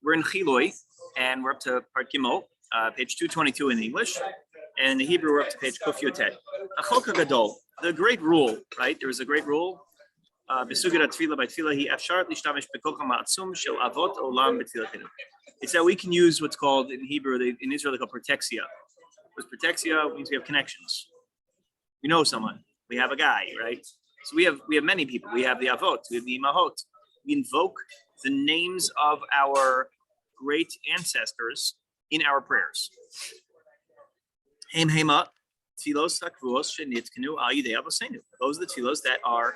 We're in Chiloi, and we're up to Part Gimel, page 222 in English, and in the Hebrew we're up to page Kuf Yotet. Achok Gadol, the great rule, right? There is a great rule. It's that we can use what's called in Hebrew, in Israel, they call protexia. Because protexia means we have connections. We know someone. We have a guy, right? So we have many people. We have the avot. We have the imahot. We invoke the names of our great ancestors in our prayers. Those are the tefillos that are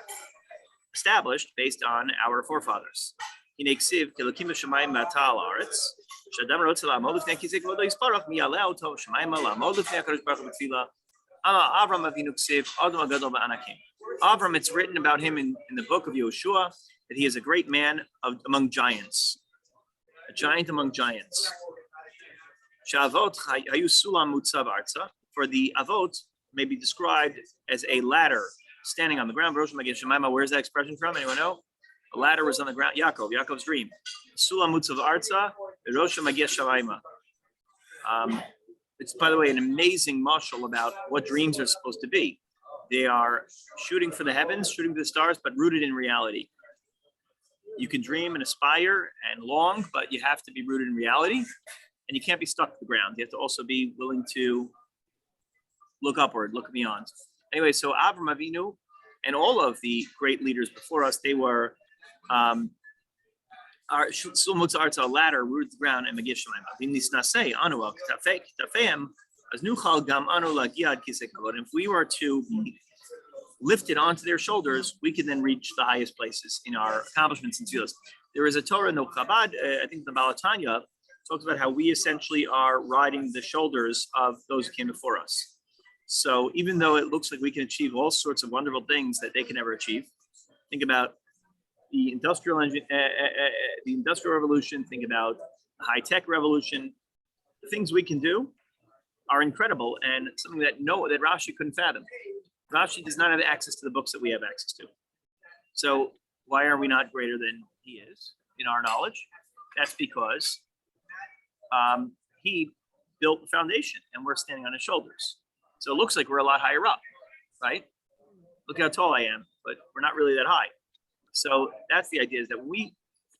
established based on our forefathers. Avram, it's written about him in the book of Yoshua that he is a great man among giants, a giant among giants. For the avot may be described as a ladder standing on the ground. Where's that expression from? Anyone know? A ladder was on the ground. Yaakov's dream. Sulam mutzav arza, Rosh Magish Shalayma. It's, by the way, an amazing mashal about what dreams are supposed to be. They are shooting for the heavens, shooting for the stars, but rooted in reality. You can dream and aspire and long, but you have to be rooted in reality, and you can't be stuck to the ground. You have to also be willing to look upward, look beyond. Anyway, so Avram Avinu and all of the great leaders before us, they were our ladder rooted to the ground and Magish Shalayma. And if we were to be lifted onto their shoulders, we can then reach the highest places in our accomplishments and tefillos. There is a Torah in the Chabad, I think the Balatanya, talks about how we essentially are riding the shoulders of those who came before us. So even though it looks like we can achieve all sorts of wonderful things that they can never achieve, think about the industrial revolution, think about the high-tech revolution. The things we can do are incredible and something that Rashi couldn't fathom. Rashi does not have access to the books that we have access to. So why are we not greater than he is in our knowledge? That's because he built the foundation and we're standing on his shoulders. So it looks like we're a lot higher up, right? Look how tall I am, but we're not really that high. So that's the idea, is that when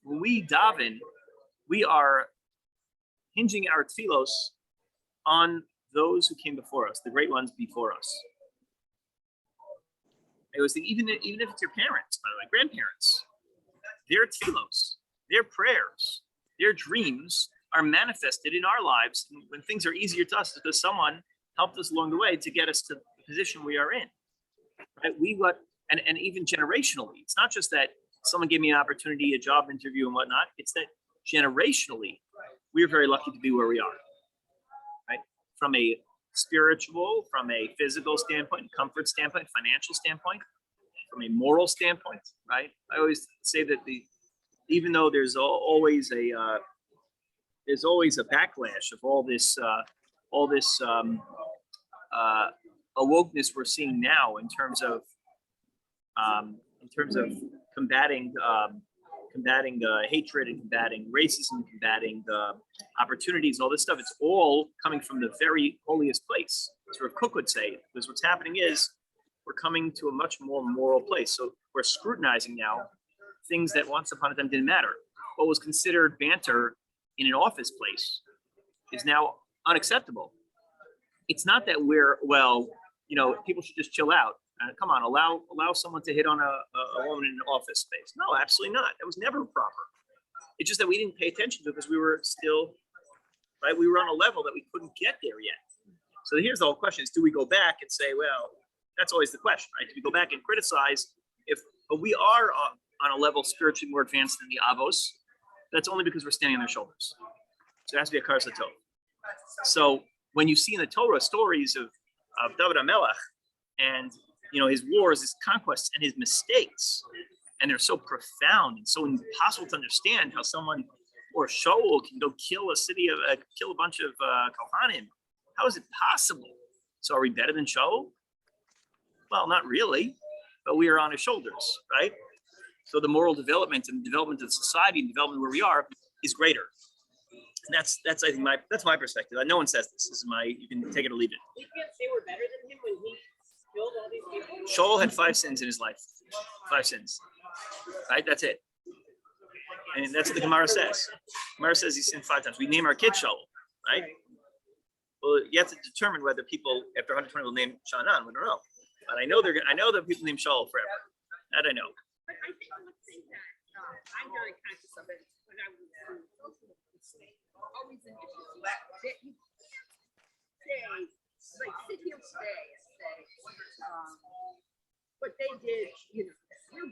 we daven, we are hinging our tefillos on those who came before us, the great ones before us. I was thinking, even if it's your parents, by the way, grandparents, their tefillos, their prayers, their dreams are manifested in our lives when things are easier to us because someone helped us along the way to get us to the position we are in. Right? And even generationally, it's not just that someone gave me an opportunity, a job interview and whatnot. It's that generationally, we're very lucky to be where we are. Right? From a spiritual, from a physical standpoint, comfort standpoint, financial standpoint, from a moral standpoint, right? I always say that even though there's always a backlash of all this awokeness we're seeing now in terms of combating hatred and combating racism, combating opportunities, all this stuff. It's all coming from the very holiest place. As Rav Kook would say, because what's happening is we're coming to a much more moral place. So we're scrutinizing now things that once upon a time didn't matter. What was considered banter in an office place is now unacceptable. It's not that people should just chill out. Come on, allow someone to hit on a woman in an office space. No, absolutely not. That was never proper. It's just that we didn't pay attention to it because we were still, right? We were on a level that we couldn't get there yet. So here's the whole question: is do we go back and say, well, that's always the question, right? Do we go back and criticize but we are on a level spiritually more advanced than the Avos? That's only because we're standing on their shoulders. So it has to be a Karas HaTov. So when you see in the Torah stories of David HaMelech and his wars, his conquests, and his mistakes, and they're so profound and so impossible to understand how someone or Shaul can go kill a bunch of Kohanim. How is it possible? So are we better than Shaul? Well, not really, but we are on his shoulders, right? So the moral development and the development of society and development where we are is greater. And that's I think that's my perspective. No one says this. This is my, you can take it or leave it. You can't say we're better than him when he killed all these people. Shaul had 5 sins in his life. 5 sins. Right? That's it. And that's what the Gemara says. Gemara says he sinned 5 times. We name our kid Shaul, right? Well, you have to determine whether people after 120 will name Sha'anan. We don't know. But I know that people name Shaul forever. That I know. But I think one thing that I'm very conscious of it when I was doing social media, always an issue that you can't say, like sit here today and say, but they did, you're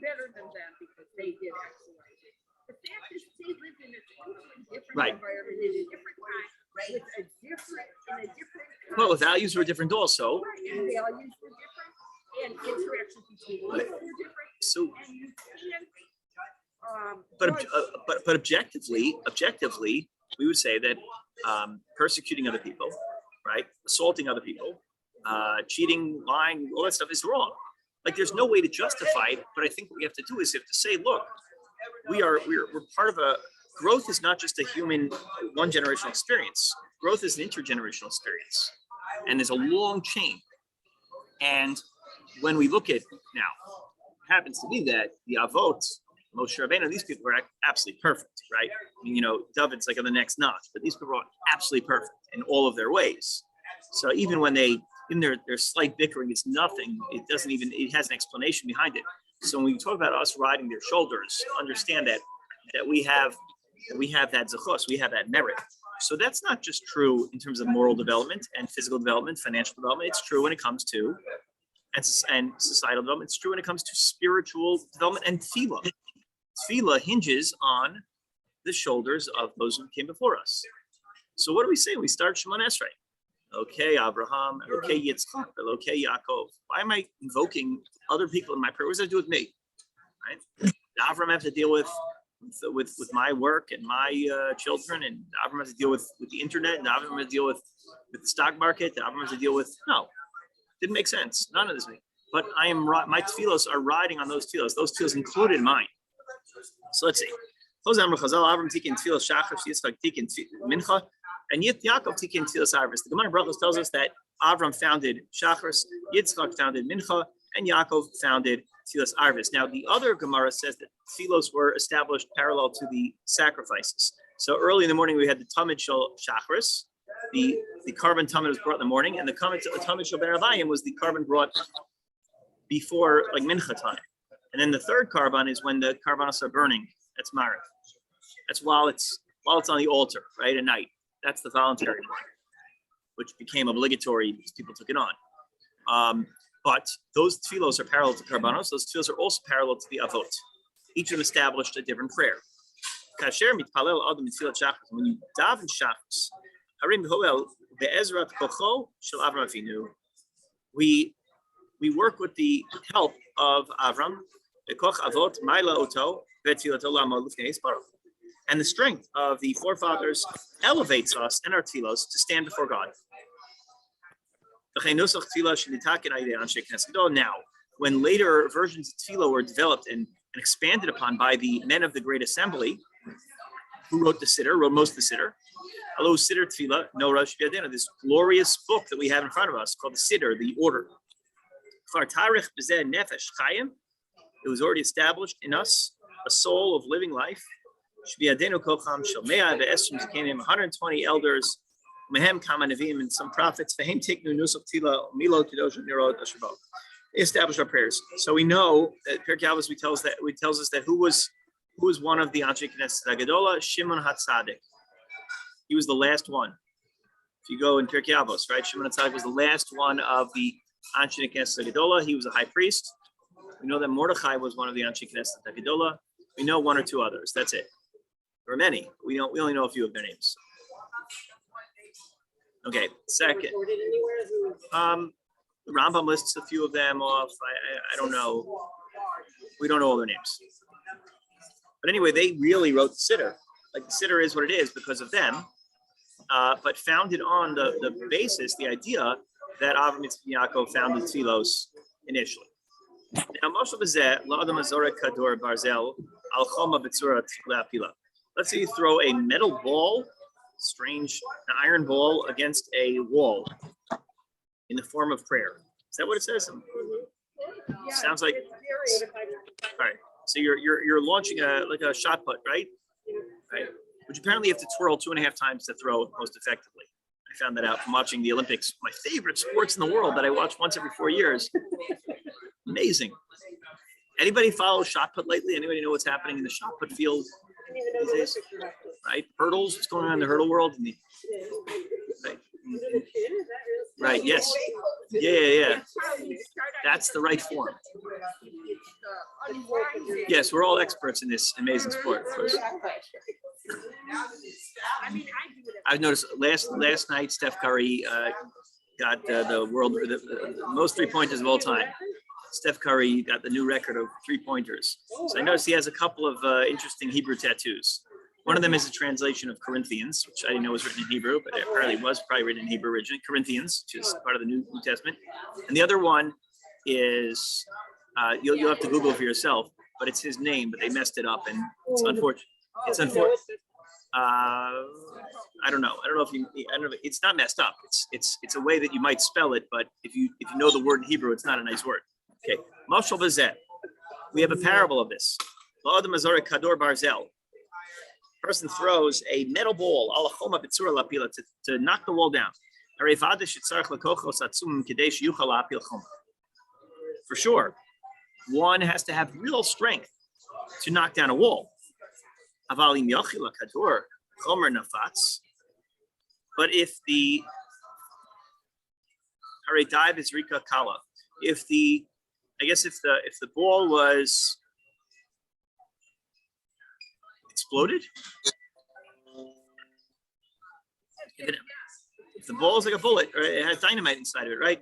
better than them because they did X, Y, Z. The fact is they lived in a totally different environment in a different time with a different well, the values were different also. And values were different and interactions between people were different. So, and you can't but objectively, we would say that persecuting other people, right, assaulting other people, cheating, lying, all that stuff is wrong. Like there's no way to justify it. But I think what we have to do is have to say, look, we're part of a growth. Is not just a human one generational experience. Growth is an intergenerational experience, and there's a long chain. And when we look at now, it happens to be that the Avot, Moshe Rabbeinu, these people were absolutely perfect, right? I mean, David's like on the next notch, but these people are absolutely perfect in all of their ways. So even when in their slight bickering, it's nothing. It has an explanation behind it. So when we talk about us riding their shoulders, understand that we have that zechus, we have that merit. So that's not just true in terms of moral development and physical development, financial development. It's true when it comes to and societal development. It's true when it comes to spiritual development and tefillah. Tefillah hinges on the shoulders of those who came before us. So what do we say? We start Shemon Esrei. Okay, Abraham, okay, Yitzchak, okay, Yaakov. Why am I invoking other people in my prayer? What does that do with me? Right? Abraham have to deal with my work and my children, and Abraham has to deal with the internet, and Abraham has to deal with the stock market, and Abraham has to deal with didn't make sense. None of this. But my tefillos are riding on those tefillos. Those tefillos included mine. So let's see. Avram tikin tefillah shachar, Yitzchak tikin mincha, and Yaakov tikin tefillah arvis. The Gemara Brachos tells us that Avram founded Shachris, Yitzchak founded Mincha, and Yaakov founded tefillah arvis. Now the other Gemara says that tefillos were established parallel to the sacrifices. So early in the morning we had the Tamid Shel Shachris. The carbon tamid was brought in the morning, and the tamid shel ben Arbayim was the carbon brought before, like mincha time. And then the third carbon is when the carbonos are burning. That's Mariv. That's while it's on the altar, right, at night. That's the voluntary one, which became obligatory because people took it on. But those tefillos are parallel to carbonos. Those tefillos are also parallel to the avot. Each of them established a different prayer. Kasher mitpalel adam mitfilat shachris. When you daven shachris, we work with the help of Avram, and the strength of the forefathers elevates us and our tefillos to stand before God. Now, when later versions of tefillah were developed and expanded upon by the men of the Great Assembly, who wrote most of the Siddur, Hello, Siddur Tefillah, no Rosh B'yadenu, this glorious book that we have in front of us called the Siddur, the Order. It was already established in us, a soul of living life. 120 elders, and some prophets. They established our prayers. So we know that Pirkei Avos tells us that who was one of the Anshe Knesset Hagadola, Shimon HaTzadik. He was the last one. If you go in Pirkei Avos, right? Shimon HaTzadik was the last one of the Anshe Knesset Hagadola. He was a high priest. We know that Mordechai was one of the Anshe Knesset Hagadola. We know one or two others. That's it. There are many. We only know a few of their names. Okay, second. The Rambam lists a few of them off. I don't know. We don't know all their names. But anyway, they really wrote the Siddur. Like the Siddur is what it is because of them, but founded on the basis, the idea that Avram Yitzchak Yaakov founded Tfilos initially. Now, Moshe Bezeh, La'adam Azorek Kador Barzel, Al Choma B'tzura Tefila. Let's say you throw a metal ball, an iron ball against a wall in the form of prayer. Is that what it says? Sounds like. All right. So you're launching a shot put, right? Right. Which apparently you have to twirl 2.5 times to throw most effectively. I found that out from watching the Olympics, my favorite sports in the world that I watch once every 4 years. Amazing. Anybody follow shot put lately? Anybody know what's happening in the shot put field these days? Right? Hurdles, what's going on in the hurdle world? Right. Right, yes. Yeah. That's the right form. Yes, we're all experts in this amazing sport, of course. I've noticed last night Steph Curry got the most 3-pointers of all time. Steph Curry got the new record of 3-pointers. So I noticed he has a couple of interesting Hebrew tattoos. One of them is a translation of Corinthians, which I didn't know was written in Hebrew, but it apparently was probably written in Hebrew originally. Corinthians, which is part of the New Testament. And the other one is, you'll have to Google for yourself, but it's his name, but they messed it up, and it's unfortunate. It's unfortunate. I don't know. I don't know. It's not messed up. It's a way that you might spell it, but if you know the word in Hebrew, it's not a nice word. Okay. Mashal Bazeh. We have a parable of this. La'adam Azorek Kador Barzel. Person throws a metal ball to knock the wall down. For sure, one has to have real strength to knock down a wall. But if the if the ball was exploded, if the ball is like a bullet, or it has dynamite inside of it, right?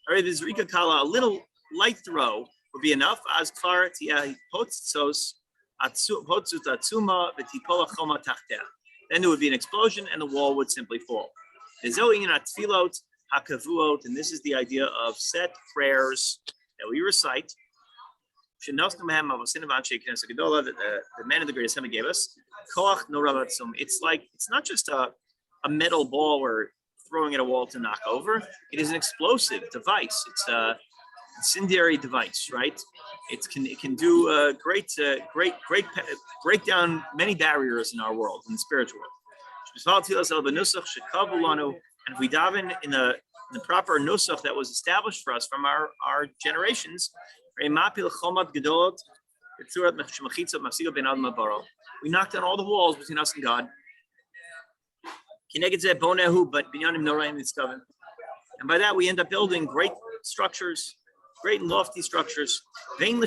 All right, this Rika Kala, a little light throw would be enough. As far as then there would be an explosion and the wall would simply fall. And this is the idea of set prayers that we recite. The man of the greatest heaven gave us. It's not just a metal ball we're throwing at a wall to knock over. It is an explosive device. It's a incendiary device, right? It can do great break down many barriers in our world, in the spiritual world. And if we daven in the proper nusach that was established for us from our generations, we knocked down all the walls between us and God. And by that we end up building great structures, great and lofty structures. And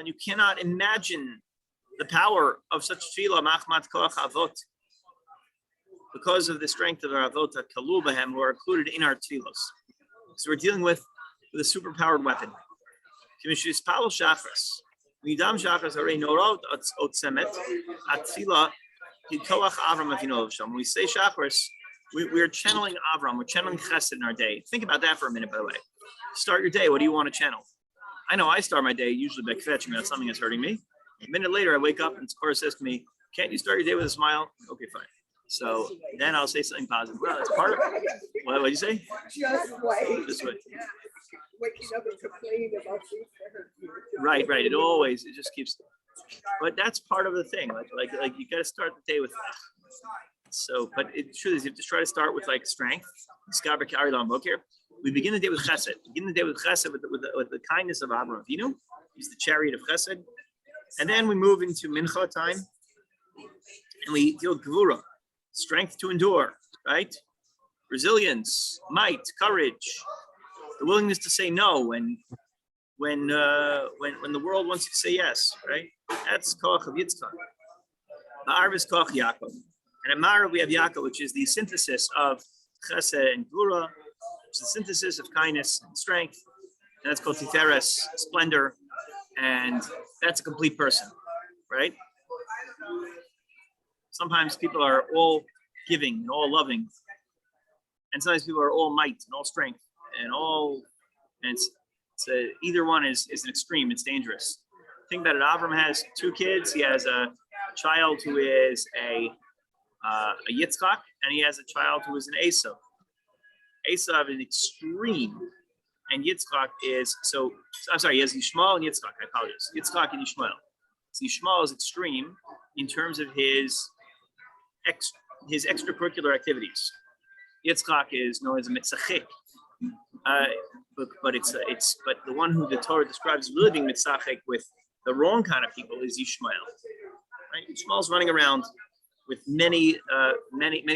you cannot imagine the power of such tefillah because of the strength of our avot who are included in our tefillos. So we're dealing with a superpowered weapon. When we say Shachris, we're channeling Avram, we're channeling Chesed in our day. Think about that for a minute, by the way. Start your day, what do you want to channel? I know I start my day usually by kvetching about something that's hurting me. A minute later, I wake up and Tzipora says to me, can't you start your day with a smile? Okay, fine. So then I'll say something positive. Well, that's part of it. What did you say? Just wait. This way. Waking up and complaining about things. Right. It just keeps. But that's part of the thing. Like you got to start the day with. So, but it truly is. You have to try to start with like strength. We begin the day with Chesed. Begin the day with Chesed with the kindness of Avraham Avinu. He's the chariot of Chesed, and then we move into Mincha time, and we deal with Gevura. Strength to endure, right? Resilience, might, courage, the willingness to say no when the world wants you to say yes, right? That's Koach of Yitzchak. Ma'arv is Koach Yaakov. And at Ma'arv we have Yaakov, which is the synthesis of Chesed and Gvura, which is the synthesis of kindness and strength. And that's called Tiferes, splendor. And that's a complete person, right? Sometimes people are all giving and all loving, and sometimes people are all might and all strength and Either one is an extreme. It's dangerous. Think about it. Avram has 2 kids. He has a child who is a Yitzchak, and he has a child who is an Esav. Esav is extreme, and Yitzchak is I'm sorry. He has Yishmael and Yitzchak. I apologize. Yitzchak and Yishmael. So Yishmael is extreme in terms of his extracurricular activities. Yitzchak is known as a mitzachik, but the one who the Torah describes as really being mitzachik with the wrong kind of people is Yishmael. Right? Yishmael's running around with many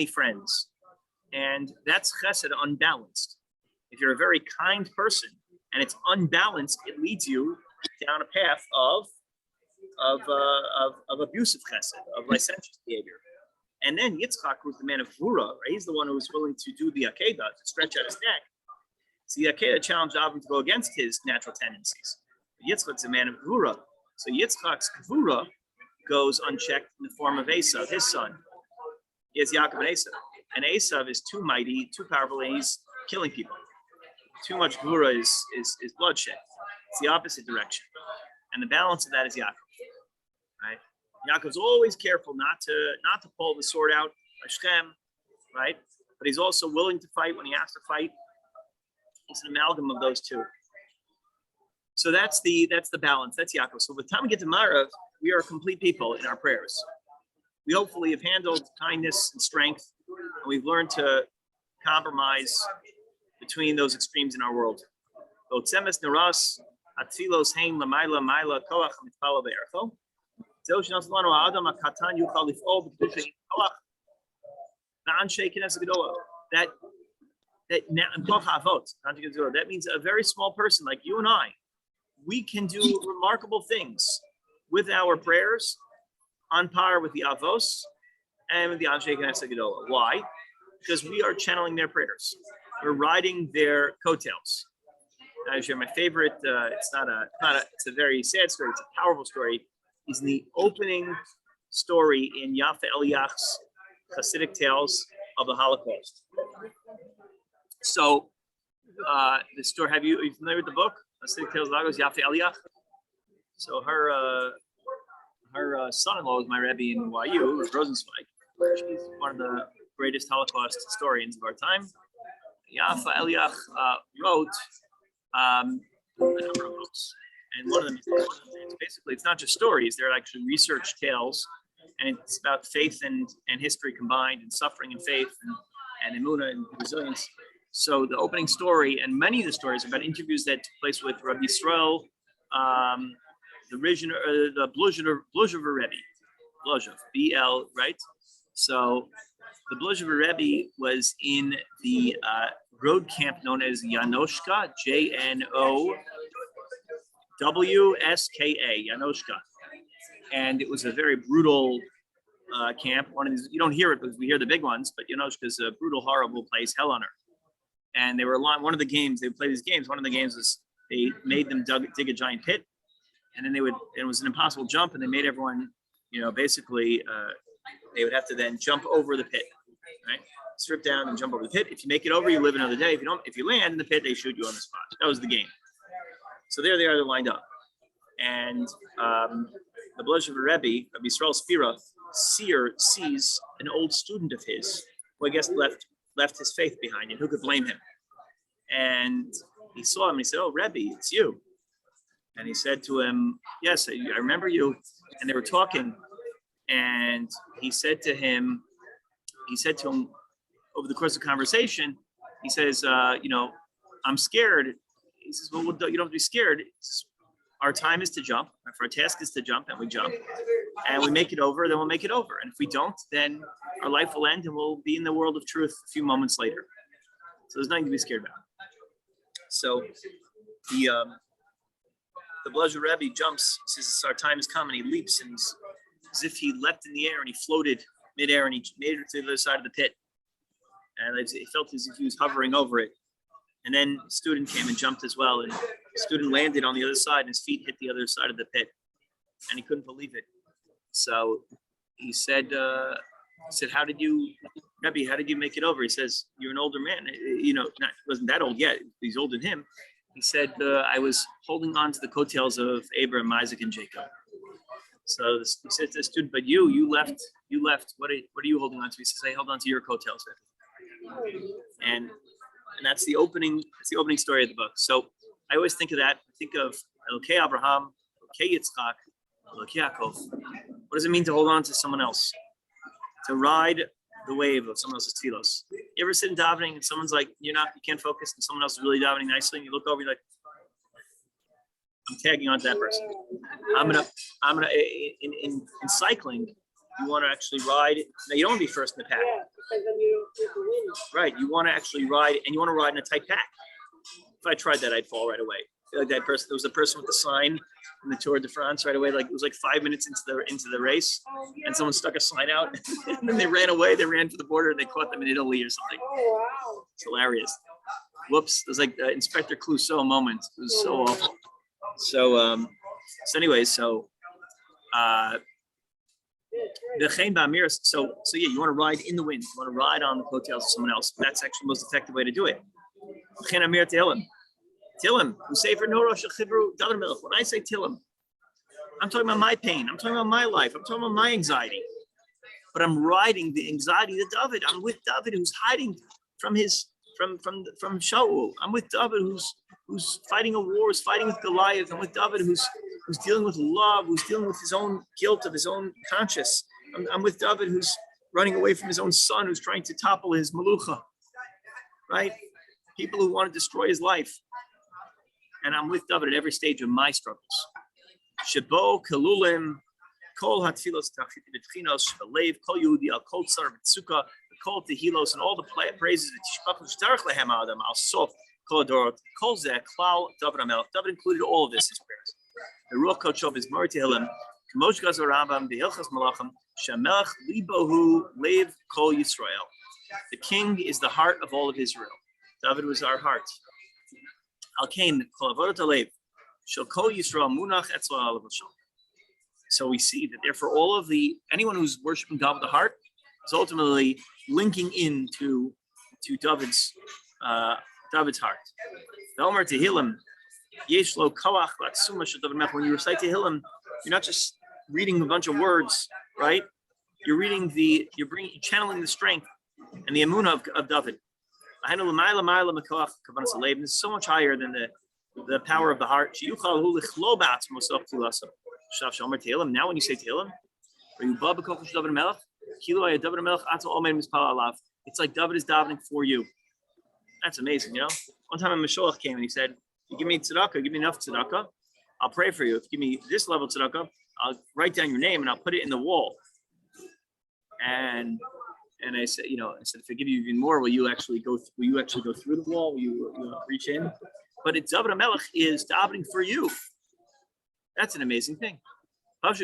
friends, and that's chesed unbalanced. If you're a very kind person and it's unbalanced, it leads you down a path of abusive chesed, of licentious behavior. And then Yitzchak, who's the man of Gvura, right? He's the one who was willing to do the Akedah, to stretch out his neck. So the Akedah challenged Avram to go against his natural tendencies. Yitzchak's a man of Gvura. So Yitzchak's Gvura goes unchecked in the form of Esav, his son. He has Yaakov and Esav. And Esav is too mighty, too powerful, and he's killing people. Too much Gvura is bloodshed. It's the opposite direction. And the balance of that is Yaakov, right? Yaakov's always careful not to pull the sword out, Hashem, right? But he's also willing to fight when he has to fight. It's an amalgam of those two. So that's the balance. That's Yaakov. So by the time we get to Marav, we are complete people in our prayers. We hopefully have handled kindness and strength, and we've learned to compromise between those extremes in our world. Otzemes neras, atzilos hein lamaila maila koach mitpala be'ercho. That means a very small person like you and I, we can do remarkable things with our prayers on par with the Avos and with the Anshe Knesset Gedolah. Why? Because we are channeling their prayers. We're riding their coattails. I share my favorite. It's a very sad story. It's a powerful story. Is in the opening story in Yafa Eliach's Hasidic Tales of the Holocaust. So, the story. Are you familiar with the book Hasidic Tales of the Holocaust? Yafa Eliach. So her son-in-law was my Rebbe in YU, Rosenzweig. She's one of the greatest Holocaust historians of our time. Yafa Eliach wrote a number of books. And one of them is basically, it's not just stories, they're actually research tales, and it's about faith and history combined, and suffering and faith, and emunah and resilience. So the opening story, and many of the stories, are about interviews that took place with Rabbi Yisrael, the Bluzhever Rebbe, Bluzhev, BL, right? So the Bluzhever Rebbe was in the road camp known as Janoshka, JNOWSKA, Janoshka. And it was a very brutal camp. One of these, you don't hear it because we hear the big ones, but Janoshka is a brutal, horrible place, hell on earth. And they were one of the games, they would play these games. One of the games was they made them dig a giant pit, and then it was an impossible jump, and they made everyone, basically they would have to then jump over the pit, right? Strip down and jump over the pit. If you make it over, you live another day. If you land in the pit, they shoot you on the spot. That was the game. So there they are, they're lined up. And the Bluzhever Rebbe, Rabbi Yisrael Spira, sees an old student of his, who I guess left his faith behind, and who could blame him? And he saw him and he said, "Oh, Rebbe, it's you." And he said to him, "Yes, I remember you." And they were talking, and he said to him over the course of the conversation, he says, "I'm scared." He says, "Well, you don't have to be scared. Our time is to jump. Our task is to jump, and we jump. And we make it over, then we'll make it over. And if we don't, then our life will end, and we'll be in the world of truth a few moments later. So there's nothing to be scared about." So the Bluzhever Rebbe jumps, says, "Our time has come," and he leaps, and as if he leapt in the air, and he floated midair, and he made it to the other side of the pit. And it felt as if he was hovering over it. And then the student came and jumped as well, and the student landed on the other side, and his feet hit the other side of the pit, and he couldn't believe it. So he said, "How did you, Rebbe, how did you make it over?" He says, "You're an older man. Wasn't that old yet. He's older than him." He said, I was holding on to the coattails of Abraham, Isaac, and Jacob. So he said to the student, but you left. What are you holding on to? He says, I held on to your coattails. And that's the opening story of the book. So I always think of that. I think of Elokei Abraham, Elokei Yitzchak, Elokei Yaakov. What does it mean to hold on to someone else? To ride the wave of someone else's tefillos. You ever sit in davening and someone's like, you can't focus, and someone else is really davening nicely, and you look over, you're like, I'm tagging on to that person. I'm gonna in cycling, you want to actually ride. Now you don't want to be first in the pack. Yeah, because then you don't win. Right. You want to actually ride, and you want to ride in a tight pack. If I tried that, I'd fall right away. I feel like that person. There was a person with the sign in the Tour de France right away. Like it was like 5 minutes into the race, and someone stuck a sign out, and then they ran away. They ran to the border, and they caught them in Italy or something. Oh, wow. It's hilarious. Whoops! It was like the Inspector Clouseau moment. It was so awful. So anyways, so the Chaim Ba'amir. So yeah, you want to ride in the wind. You want to ride on the coattails of someone else. That's actually the most effective way to do it. Chaim Amir Tehillim. Tehillim. Who say for no Rosh Chibru David Melech. When I say Tehillim, I'm talking about my pain. I'm talking about my life. I'm talking about my anxiety. But I'm riding the anxiety of David. I'm with David, who's hiding from Shaul. I'm with David, who's fighting a war, who's fighting with Goliath. I'm with David, who's dealing with love, who's dealing with his own guilt of his own conscience. I'm with David, who's running away from his own son, who's trying to topple his malucha, right? People who want to destroy his life. And I'm with David at every stage of my struggles. Shebo kalulim kol hatfilos tachit betchinos belev kol yehudi al kol tzar b'tzukah kol tehilos and all the praises that tishbachim shtarach lehem adam al sof kol adorot kol zeh klal David HaMelech. David included all of this in his prayers. The Ruach Kodesh is Mari Tehillim Kamosh Gazor Rambam Be'ilchas Malachim Shamelech Libohu Lev Kol Yisrael. The king is the heart of all of Israel. David was our heart. Al Kain Kol Avodat Alev Shel Kol Yisrael Munach Etzlo Alav Shel. So we see that therefore all of anyone who's worshiping God with the heart is ultimately linking into David's heart. The Omer Tehillim Yesh Lo Koach Latsuma Shel David Melech. When you recite Tehillim, you're not just reading a bunch of words, right? You're channeling the strength and the emunah of David. This is so much higher than the power of the heart. Now when you say Tehillim, it's like David is davening for you. That's amazing, One time a Mashiach came and he said, you give me tzedakah, give me enough tzedakah, I'll pray for you. If you give me this level of tzedakah, I'll write down your name and I'll put it in the wall. And I said, if I give you even more, will you actually go through the wall? Will you reach in? But it's David HaMelech is davening for you. That's an amazing thing. What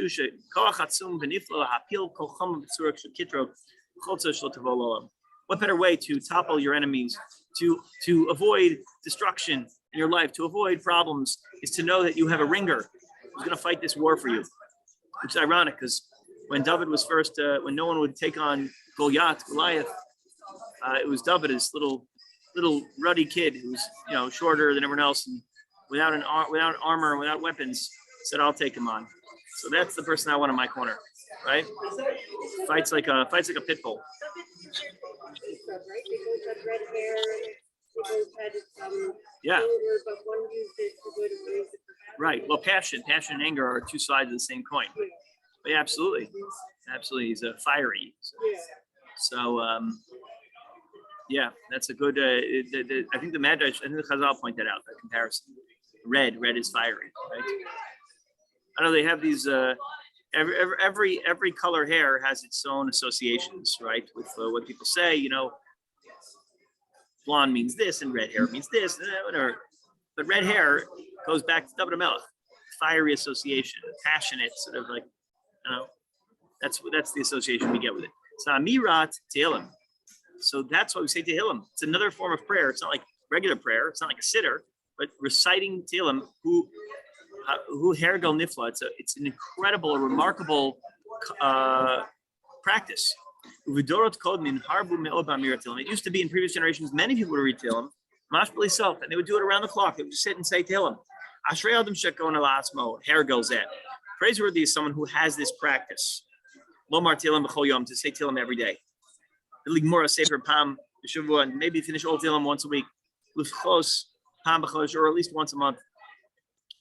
better way to topple your enemies, to avoid destruction in your life, to avoid problems, is to know that you have a ringer who's going to fight this war for you. Which is ironic because when David was first, when no one would take on Goliath, it was David, this little ruddy kid who's shorter than everyone else and without armor and without weapons, said, "I'll take him on." So that's the person I want in my corner, right? Fights like a pit bull. Yeah. Right. Well, passion and anger are two sides of the same coin. But yeah, absolutely. He's a fiery. So yeah, that's a good. I think the Madrash, I think the Chazal pointed out that comparison. Red is fiery, right? I know they have these. Every color hair has its own associations, right? With what people say, blonde means this and red hair means this, whatever. But red hair goes back to David HaMelech, fiery association, passionate, sort of like, that's the association we get with it. So Amirat Tehillim. So that's why we say Tehillim. It's another form of prayer. It's not like regular prayer. It's not like a sitter, but reciting Tehillim. Who Hergel Nifla. It's an incredible, a remarkable practice. It used to be in previous generations, many people would read Tehillim, Mashbali self, and they would do it around the clock. They would just sit and say Tehillim. Ashrei Adam Shekon Alasmo, hair goes at. Praiseworthy is someone who has this practice. Lomar Tehillim B'chol Yom, to say Tehillim every day. The Ligmora Sefer Pam B'Shavua, and maybe finish all Tehillim once a week. L'chos Pam B'Chodesh, or at least once a month.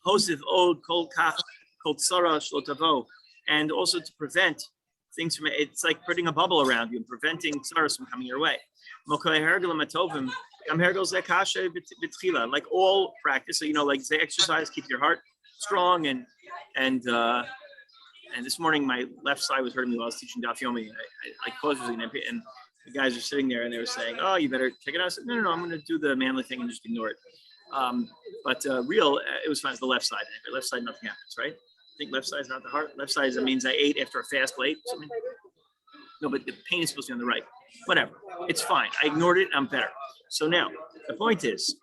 Hosif Od Kol Kach Kol Tzara Shlo Tavo, and also to prevent things from, it's like putting a bubble around you and preventing tzaras from coming your way. Mokai Hergelim Atovim, Gam Hergel Zekashe BeTefila, like all practice. So, like say exercise, keep your heart strong, and this morning my left side was hurting me while I was teaching Daf Yomi. I closed it, and the guys are sitting there and they were saying, "Oh, you better check it out." I said, "No, I'm going to do the manly thing and just ignore it." But it was fine. It's the left side. The left side, nothing happens, right? I think left side is not the heart. Left side means I ate after a fast late. No, but the pain is supposed to be on the right. Whatever, it's fine. I ignored it. I'm better. So now the point is,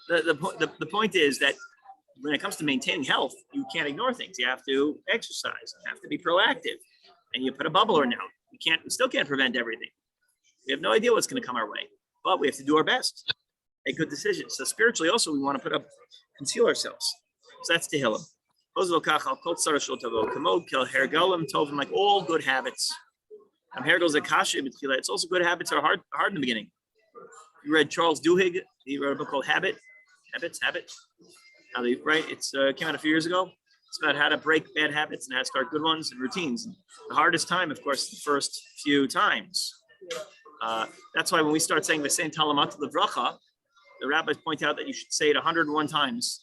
the point is that when it comes to maintaining health, you can't ignore things. You have to exercise. You have to be proactive, and you put a bubble around. We still can't prevent everything. We have no idea what's going to come our way, but we have to do our best. Make good decisions. So spiritually, also, we want to conceal ourselves. So that's Tehillim. Like all good habits. It's also good habits are hard in the beginning. You read Charles Duhigg. He wrote a book called Habits. Right? It's came out a few years ago. It's about how to break bad habits and how to start good ones and routines. And the hardest time, of course, the first few times. That's why when we start saying the same Talamat Levracha, the rabbis point out that you should say it 101 times.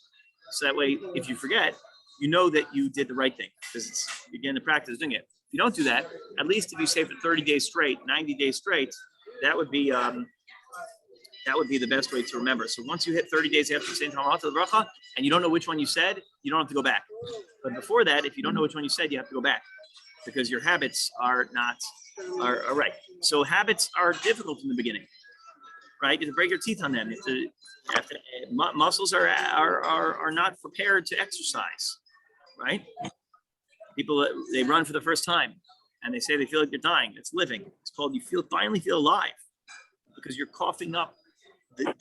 So that way, if you forget, you know that you did the right thing because it's again the practice of doing it. If you don't do that, at least if you say for 30 days straight, 90 days straight, that would be the best way to remember. So once you hit 30 days after saying Talamat Levracha and you don't know which one you said, you don't have to go back. But before that, if you don't know which one you said, you have to go back because your habits are right. So habits are difficult in the beginning, right? You have to break your teeth on them. Muscles are not prepared to exercise, right? People, they run for the first time and they say they feel like they're dying. It's living. It's called finally feel alive because you're coughing up the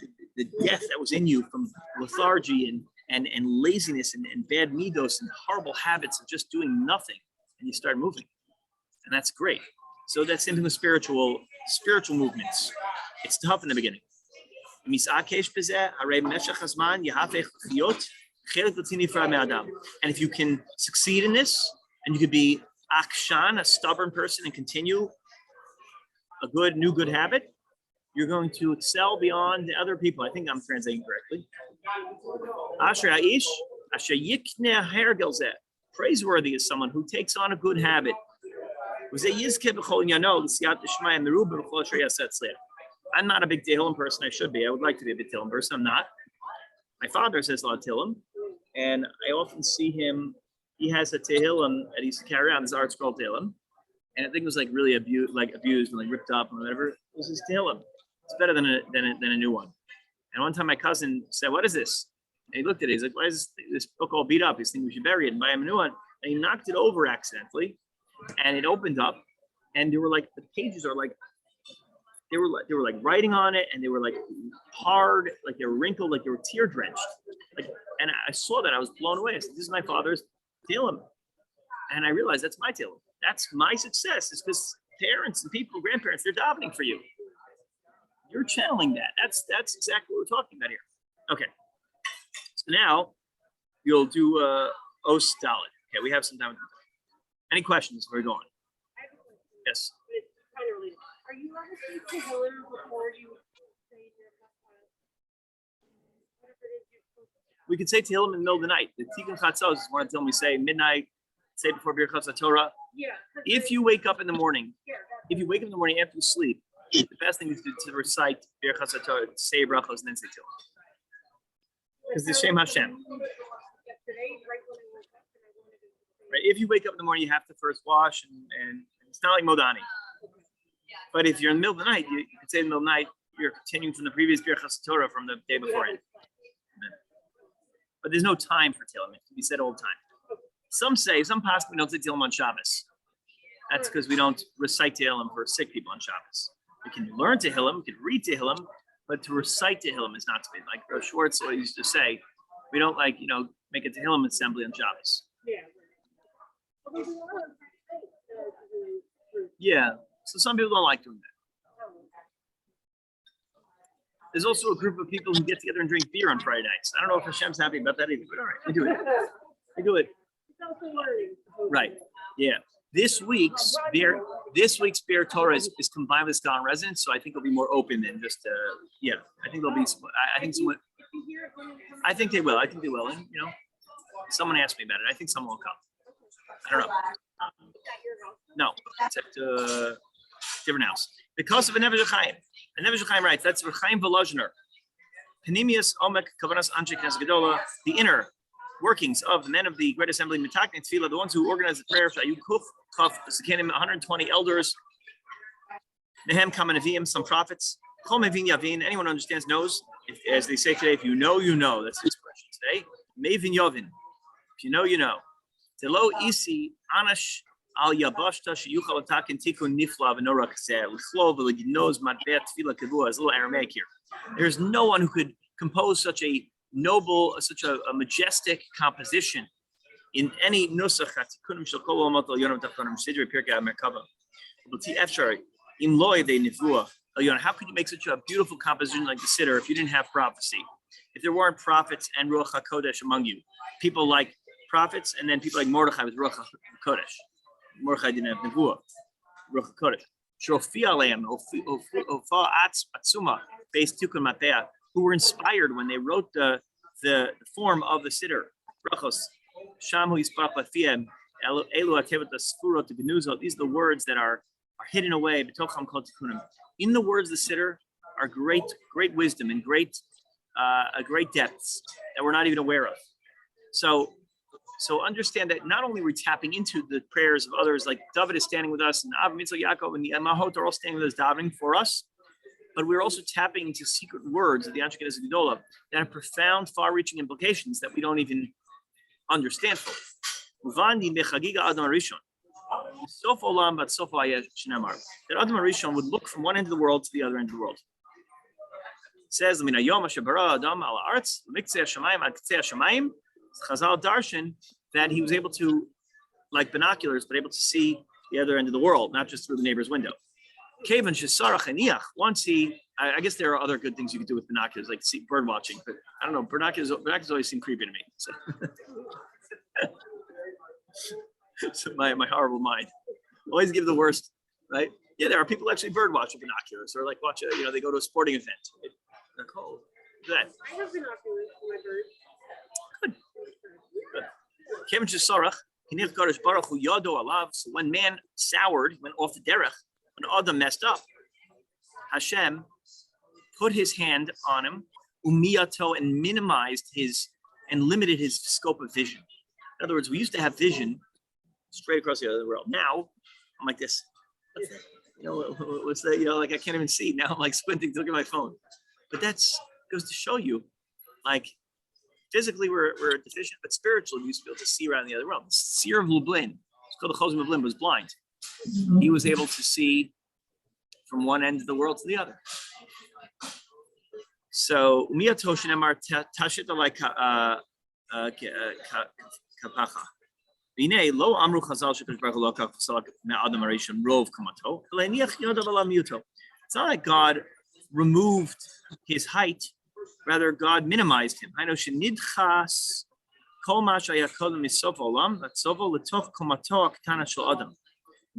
death that was in you from lethargy and laziness and bad midos and horrible habits of just doing nothing, and you start moving, and that's great. So that's same thing with spiritual movements. It's tough in the beginning. And if you can succeed in this, and you could be akshan, a stubborn person, and continue a good habit, you're going to excel beyond other people. I think I'm translating correctly. Praiseworthy is someone who takes on a good habit. I'm not a big Tehillim person. I should be. I would like to be a big Tehillim person. I'm not. My father says a lot of Tehillim, and I often see him. He has a Tehillim that he used to carry on, his art scroll Tehillim, and I think it was like really abused and like ripped up and whatever. It was his Tehillim. It's better than a new one. And one time my cousin said, "What is this?" And he looked at it. He's like, "Why is this book all beat up? He's thinking we should bury it and buy him a new one." And he knocked it over accidentally, and it opened up, and there were like the pages are like they were like writing on it, and they were like hard, like they were wrinkled, like they were tear drenched. Like, and I saw that, I was blown away. I said, "This is my father's Tehillim," and I realized that's my Tehillim. That's my success. It's because parents and people, grandparents, they're davening for you. You're channeling that. That's exactly what we're talking about here. Okay. So now you'll do Os Dalet. Okay, we have some time. Any questions? We're going. Yes. It's kind of related. Are you allowed to say Tehillim before you say your whatever it is you're supposed to do? We could say Tehillim in the middle of the night. The Tikkun Chatzos is one of them we say midnight, say before Birchas HaTorah. Yeah. If you wake up in the morning, after you sleep, the best thing is to recite Birchas HaTorah, say brachos, and then say Tehillim. Because it's Shem Hashem. Right? If you wake up in the morning, you have to first wash, and it's not like Modani. But if you're in the middle of the night, you can say in the middle of the night, you're continuing from the previous Birchas Torah from the day before it. But there's no time for Tehillim. It can be said all the time. Some possibly don't say Tehillim on Shabbos. That's because we don't recite Tehillim for sick people on Shabbos. We can learn Tehillim, we can read Tehillim, but to recite Tehillim is not to be. Like Rosh Schwartz always used to say, we don't like, make a Tehillim assembly on Shabbos. Yeah. Well, there's a lot of Yeah, so some people don't like doing that. There's also a group of people who get together and drink beer on Friday nights. I don't know if Hashem's happy about that either, but all right, we do it. We do it. It's also learning. Right. Yeah. This week's beer Torah is combined with Scotland residents, so I think it'll be more open than just I think there'll be I think someone I think they will. And someone asked me about it. I think someone will come. I don't know. No, it's at different house. Because of a Nevesh Chaim. And Nevesh Chaim writes, that's Chaim Volozhner. Panemius Omek Kavanas Anshe Knesset Gedola, the inner workings of the men of the Great Assembly, Mitakne Tefila, the ones who organized the prayer, Shayu Kuf, Kaf, Sekanim, 120 elders, Nehem Kamanavim, some prophets, Chol Mevin Yavin, anyone who understands knows, as they say today, if you know, you know. That's the expression today. Mevin Yavin, if you know, you know. Telo Isi Anash Al Yabashta Sheyuchal Atakin Tikun Nifla Venora Kaseh L'Chlov L'Ginoz Matbet Tefila Kavua. It's a little Aramaic here. There's no one who could compose such a noble, such a majestic composition in any nusach. How could you make such a beautiful composition like the Siddur if you didn't have prophecy? If there weren't prophets and Ruach HaKodesh among you, people like prophets, and then people like Mordechai with Ruach HaKodesh. Mordechai didn't have Nevuah, Ruach HaKodesh. Shofi Aleim, Ofa Atzuma, based Tukun Matea, who were inspired when they wrote the form of the Siddur. Brachos, Shamu Yispach Lafiem, Elu Atevet Asfuro to Genuzo. These are the words that are hidden away. Betocham Kol Tikunim. In the words of the Siddur are great wisdom and great depths that we're not even aware of. So understand that not only we're tapping into the prayers of others, like David is standing with us, and Avram, Yitzchak, Yaakov, and the Mahot are all standing with us, davening for us, but we're also tapping into secret words of the Anshe Knesset Gedola that have profound, far-reaching implications that we don't even understand fully. Uvandi mechagiga Adam Arishon. Sof olam bat sof hayeh shenamar. That Adam Arishon would look from one end of the world to the other end of the world. It says, "Min hayom asher bara Adam al haaretz, miktzei hashamayim ad ktzei hashamayim." Chazal darshan that he was able to, like binoculars, but able to see the other end of the world, not just through the neighbor's window. Kevan shesarach aniach. Once I guess there are other good things you could do with binoculars, like see bird watching, but I don't know. Binoculars always seem creepy to me. So, so my horrible mind always give the worst, right? Yeah, there are people who actually bird watch with binoculars, or like watch they go to a sporting event. They're cold. Look at that. I have binoculars for my birds. So when man soured, went off the derech, when Adam messed up, Hashem put his hand on him, umiyato, and minimized and limited his scope of vision. In other words, we used to have vision straight across the other world. Now I'm like this. What's that? Like I can't even see. Now I'm like squinting to look at my phone. But that's goes to show you, like, physically we're deficient, but spiritually we used to be able to see around the other world. The seer of Lublin, it's called the Chozim of Lublin, was blind. He was able to see from one end of the world to the other. So Miyatoshin Emar Tashit like Kapacha. Vine lo amru chazal shekadosh baruch hu lo kach v'salak me'adam harishon rov kamato. It's not like God removed his height. Rather, God minimized him. I know shenidchas kol ma shaya kodem misof olam vatzovo letoch komato aktana shel adam.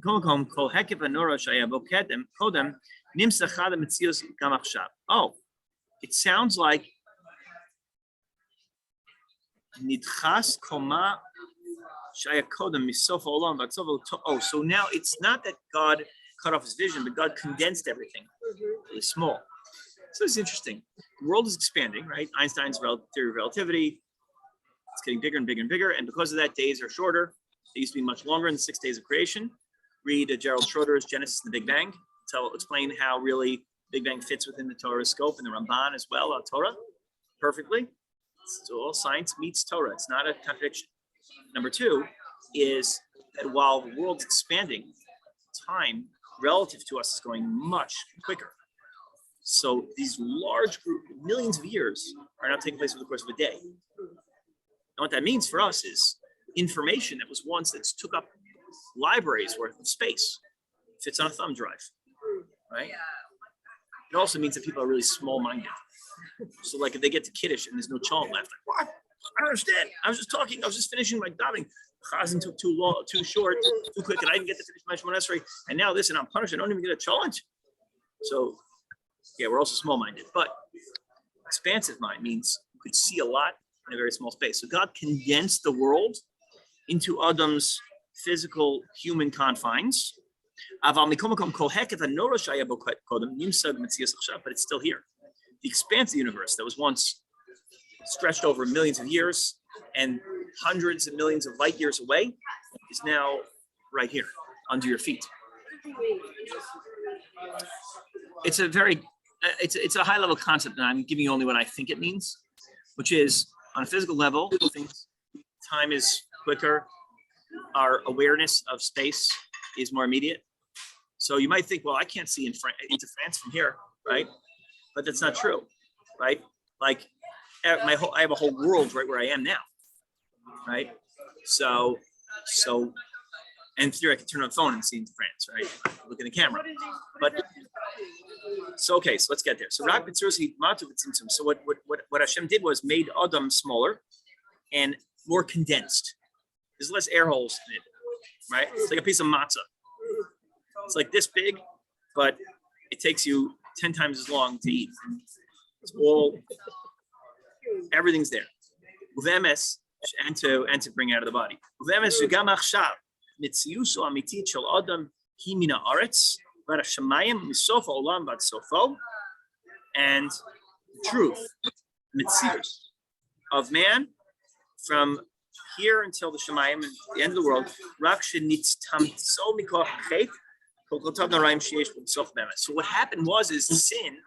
Kol hekef hanora shaya bo kodem nimsach chad hametzios gam achshav. Oh, it sounds like nidchas koma shaya kodem misof olam vatzovo letoch. Oh, so now it's not that God cut off his vision, but God condensed everything really small. So it's interesting. The world is expanding, right? Einstein's theory of relativity. It's getting bigger and bigger and bigger. And because of that, days are shorter. They used to be much longer in the 6 days of creation. Read Gerald Schroeder's Genesis and the Big Bang. Explain how really Big Bang fits within the Torah's scope, and the Ramban as well, Torah, perfectly. So all science meets Torah. It's not a contradiction. Number two is that while the world's expanding, time relative to us is going much quicker. So these large group, millions of years, are now taking place over the course of a day. And what that means for us is information that was once that took up libraries worth of space fits on a thumb drive, right? It also means that people are really small-minded. So like if they get to Kiddush and there's no challah left, like, what? I don't understand. I was just finishing my davening. Chazan took too long, too short, too quick, and I didn't get to finish my Shemona Esrei. And now this, and I'm punished. I don't even get a challenge. So yeah, we're also small-minded. But expansive mind means you could see a lot in a very small space. So God condensed the world into Adam's physical human confines. But it's still here. The expanse of the universe that was once stretched over millions of years and hundreds of millions of light years away is now right here under your feet. It's a very, it's a high level concept, and I'm giving you only what I think it means, which is on a physical level, things, time is quicker, our awareness of space is more immediate. So you might think, well, I can't see into France from here, right? But that's not true, right? Like I have a whole world right where I am now, right? So, and here I can turn on the phone and see into France, right? Look at the camera. But so okay, so let's get there. So so what Hashem did was made Adam smaller and more condensed. There's less air holes in it, right? It's like a piece of matzah. It's like this big, but it takes you 10 times as long to eat. It's all, everything's there. Uvemes, and to bring out of the body. Uvemes shegam achshav mitziuso amitit shel adam hi min haaretz v'ad hashamayim misof ha'olam v'ad sofo. And the truth, mitzius, of man from here until the Shemayim and the end of the world, rak shenitztamtso mikoch chet. So what happened is sin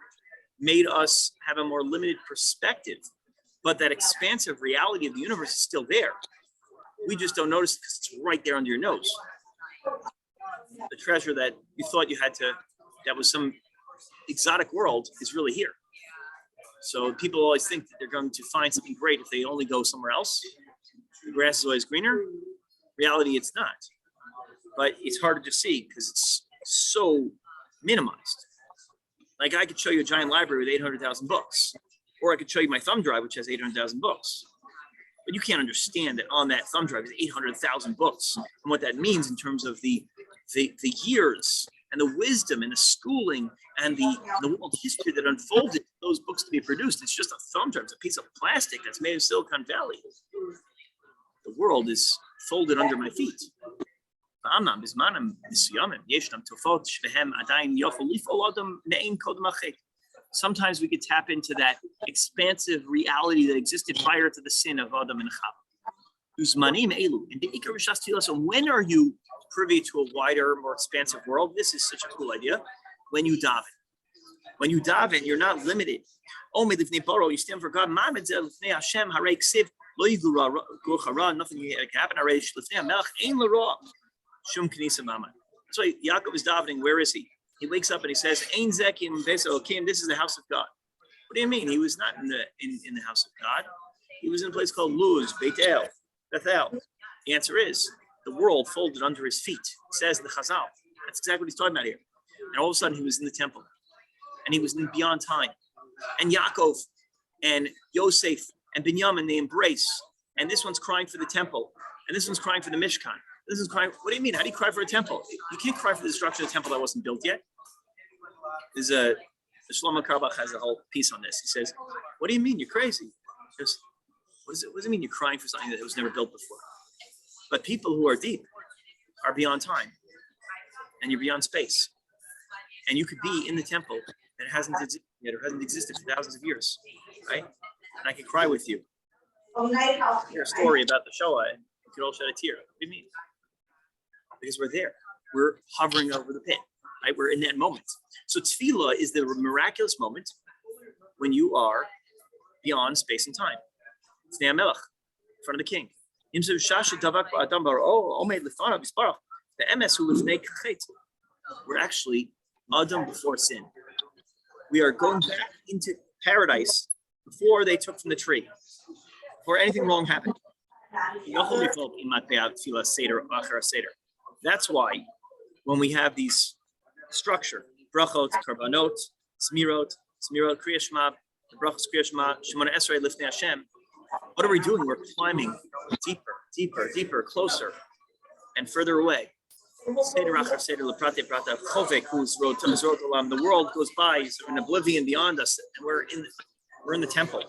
made us have a more limited perspective, but that expansive reality of the universe is still there. We just don't notice because it's right there under your nose. The treasure that you thought you had to, that was some exotic world, is really here. So people always think that they're going to find something great if they only go somewhere else. The grass is always greener. Reality, it's not. But it's harder to see because it's so minimized. Like I could show you a giant library with 800,000 books, or I could show you my thumb drive, which has 800,000 books. But you can't understand that on that thumb drive is 800,000 books and what that means in terms of the years and the wisdom and the schooling and the world history that unfolded those books to be produced. It's just a thumb drive. It's a piece of plastic that's made of Silicon Valley. The world is folded under my feet. Sometimes we could tap into that expansive reality that existed prior to the sin of Adam and Chava. So when are you privy to a wider, more expansive world? This is such a cool idea. When you daven. When you daven, you're not limited. You stand for God. Nothing can happen. That's why Yaakov is davening. Where is he? He wakes up and he says, "Ein zekim besokim." This is the house of God. What do you mean? He was not in the house of God. He was in a place called Luz, Bethel. The answer is the world folded under his feet. It says the Chazal. That's exactly what he's talking about here. And all of a sudden, he was in the temple, and he was in beyond time. And Yaakov and Yosef and Binyamin, they embrace. And this one's crying for the temple, and this one's crying for the Mishkan. This is crying. What do you mean? How do you cry for a temple? You can't cry for the destruction of a temple that wasn't built yet. The Shlomo Karbach has a whole piece on this. He says, "What do you mean? You're crazy." Because what does it mean? You're crying for something that was never built before. But people who are deep are beyond time, and you're beyond space, and you could be in the temple that hasn't existed yet or hasn't existed for thousands of years, right? And I can cry with you. Hear a story about the Shoah, and you could all shed a tear. What do you mean? Because we're there. We're hovering over the pit, right? We're in that moment. So tefillah is the miraculous moment when you are beyond space and time. It's the Melech, in front of the king. We're actually Adam before sin. We are going back into paradise before they took from the tree, before anything wrong happened. That's why when we have these structure, brachot, karbanot, smirot, kriya shema, brachos kriya shema, shemona esrei lifnei Hashem, what are we doing? We're climbing deeper, closer, and further away. Seder achar seder leprate prata chovek, whose road olam. The world goes by, he's in oblivion beyond us, and we're in the temple.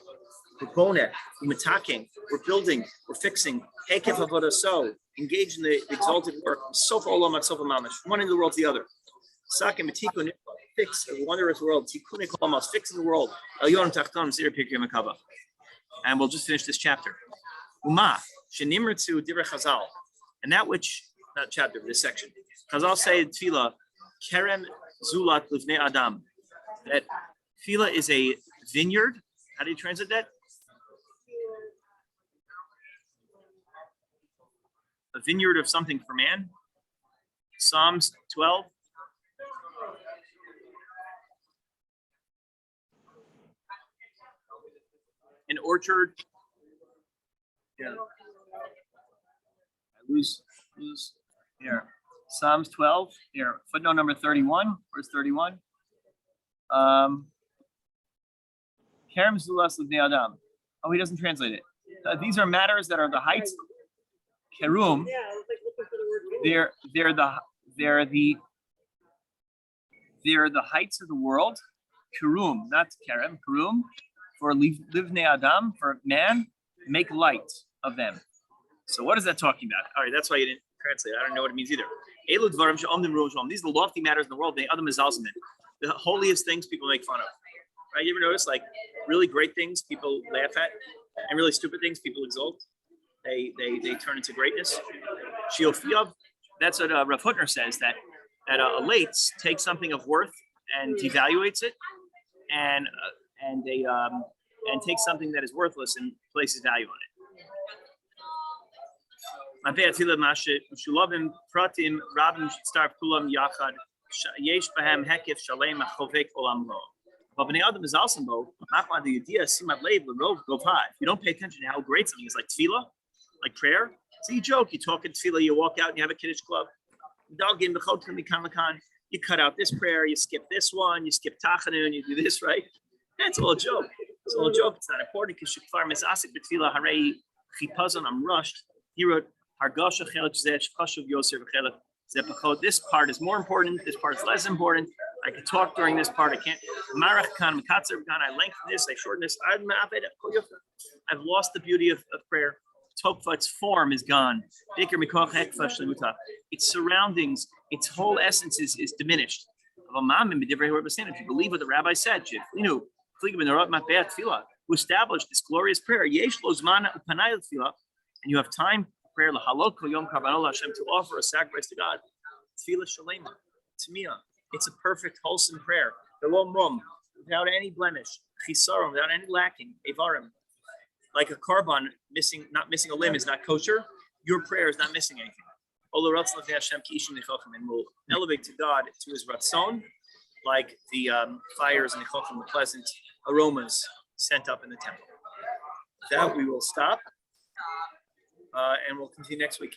We're boneh, we're mitaking, we're building, we're fixing. Hekef avodah so, engaged in the exalted work. Sofa olam at sofa mamash, one in the world to the other. Sakim mitikun, fix a wondrous world. Tikunik olamos, fixing the world. El yonam tachton seder pikri makava. And we'll just finish this chapter. Uma shenimritzu divrei Chazal, and that which. Not chapter, this section. Chazal say tefillah, kerem zulat livnei adam. That tefillah is a vineyard. How do you translate that? A vineyard of something for man. Psalms 12. An orchard. Yeah. I lose. Here, Psalms 12. Here, footnote number 31. Where's 31? Kerem zulas livnei adam. Oh, he doesn't translate it. These are matters that are the heights. Kerum. Yeah, I was like looking for the word. They're the heights of the world. Kerum, not kerem. Kerum for livnei adam, for man, make light of them. So what is that talking about? All right, that's why you didn't translate. I don't know what it means either. These are the lofty matters in the world. The holiest things people make fun of. Right? You ever notice like really great things people laugh at, and really stupid things people exalt? They turn into greatness. Shiofiyav. That's what Rav Hutner says, that a lates takes something of worth and devaluates it, and takes something that is worthless and places value on it. But Bnei Adam is also if you don't pay attention to how great something is, like tefillah, like prayer. So you joke, you talk in tefillah, you walk out and you have a kiddush club. You cut out this prayer, you skip this one, you skip tachanun, you do this, right? That's all a joke. It's all a joke. It's not important because I'm rushed. He wrote, this part is more important. This part is less important. I can talk during this part. I can't. I lengthen this. I shorten this. I've lost the beauty of prayer. Tokva, form is gone. Its surroundings, its whole essence is diminished. If you believe what the rabbi said, who established this glorious prayer, and you have time prayer to offer a sacrifice to God. Tefillah shalema, tamia. It's a perfect, wholesome prayer. Without any blemish, chisaron, without any lacking, evarim. Like a korban not missing a limb is not kosher. Your prayer is not missing anything. And will elevate to God to His ratzon, like the fires and the pleasant aromas sent up in the temple. With that, we will stop. And we'll continue next week.